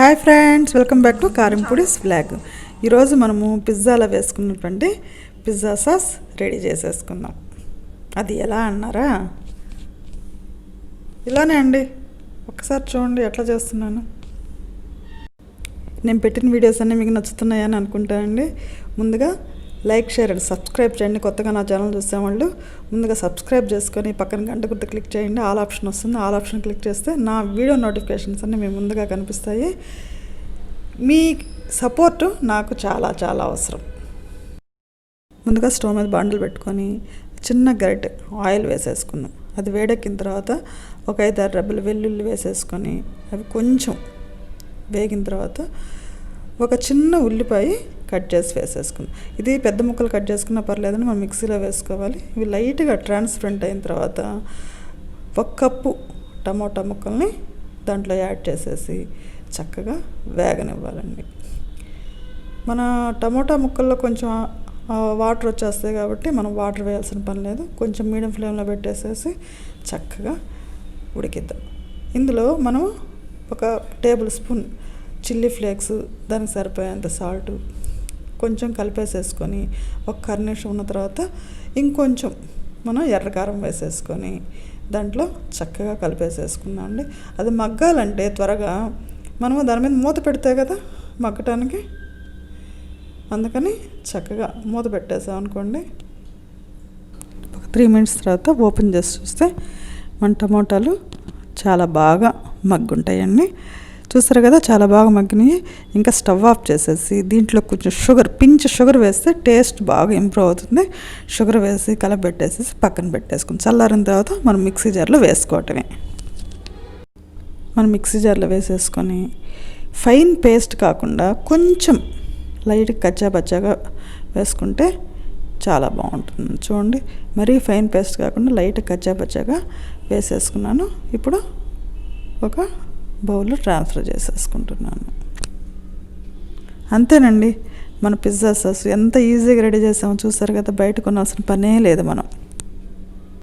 Hi friends, welcome back to Karyampudi'sVlog. ఈరోజు మనము పిజ్జాలో వేసుకున్నటువంటి పిజ్జా సాస్ రెడీ చేసేసుకుందాం. అది ఎలా అన్నారా? ఇలానే అండి, ఒక్కసారి చూడండి ఎట్లా చేస్తున్నాను. నేను పెట్టిన వీడియోస్ అన్నీ మీకు నచ్చుతున్నాయని అనుకుంటానండి. ముందుగా లైక్, షేర్ అండ్ సబ్స్క్రైబ్ చేయండి. కొత్తగా నా ఛానల్ చూసేవాళ్ళు ముందుగా సబ్స్క్రైబ్ చేసుకొని పక్కన గంట గుర్తు క్లిక్ చేయండి. ఆల్ ఆప్షన్ వస్తుంది. ఆల్ ఆప్షన్ క్లిక్ చేస్తే నా వీడియో నోటిఫికేషన్స్ అన్నీ మీ ముందుగా కనిపిస్తాయి. మీ సపోర్టు నాకు చాలా చాలా అవసరం. ముందుగా స్టవ్ మీద బాండలు పెట్టుకొని చిన్న గరిటె ఆయిల్ వేసేసుకున్నాం. అది వేడెక్కిన తర్వాత ఒక 5-6 రెబ్బలు వెల్లుల్లి వేసేసుకొని అవి కొంచెం వేగిన తర్వాత ఒక చిన్న ఉల్లిపాయ కట్ చేసి వేసేసుకున్నాం. ఇది పెద్ద ముక్కలు కట్ చేసుకున్నా పర్లేదని మనం మిక్సీలో వేసుకోవాలి. ఇవి లైట్గా ట్రాన్స్పరెంట్ అయిన తర్వాత 1 కప్పు టమోటా ముక్కల్ని దాంట్లో యాడ్ చేసేసి చక్కగా వేగనివ్వాలండి. మన టమోటా ముక్కల్లో కొంచెం వాటర్ వచ్చేస్తాయి కాబట్టి మనం వాటర్ వేయాల్సిన పని లేదు. కొంచెం మీడియం ఫ్లేమ్లో పెట్టేసేసి చక్కగా ఉడికిద్దాం. ఇందులో మనం 1 టేబుల్ స్పూన్ చిల్లీ ఫ్లేక్స్, దానికి సరిపోయేంత సాల్ట్ కొంచెం కలిపేసేసుకొని ఒక కర్నిషం ఉన్న తర్వాత ఇంకొంచెం మనం ఎర్రకారం వేసేసుకొని దాంట్లో చక్కగా కలిపేసేసుకుందాం అండి. అది మగ్గాలంటే త్వరగా మనము దాని మీద మూత పెడితే కదా మగ్గటానికి, అందుకని చక్కగా మూత పెట్టేసాం అనుకోండి. ఒక 3 మినిట్స్ తర్వాత ఓపెన్ చేసి చూస్తే మన టమోటాలు చాలా బాగా మగ్గుంటాయండి. చూసారు కదా, చాలా బాగా మగ్గినాయి. ఇంకా స్టవ్ ఆఫ్ చేసేసి దీంట్లో కొంచెం పించ్ షుగర్ వేస్తే టేస్ట్ బాగా ఇంప్రూవ్ అవుతుంది. షుగర్ వేసి కలపెట్టేసేసి పక్కన పెట్టేసుకుని చల్లారిన తర్వాత మనం మిక్సీ జార్లో వేసుకోవటమే. మనం మిక్సీ జార్లో వేసేసుకొని ఫైన్ పేస్ట్ కాకుండా కొంచెం లైట్ కచ్చాపచ్చాగా వేసుకుంటే చాలా బాగుంటుంది. చూడండి, మరీ ఫైన్ పేస్ట్ కాకుండా లైట్ కచ్చాపచ్చాగా వేసేసుకున్నాను. ఇప్పుడు ఒక బౌల్లో ట్రాన్స్ఫర్ చేసేసుకుంటున్నాను. అంతేనండి, మన పిజ్జా సాస్ ఎంత ఈజీగా రెడీ చేసామో చూసారు కదా. బయట కొనాల్సిన పనే లేదు మనం.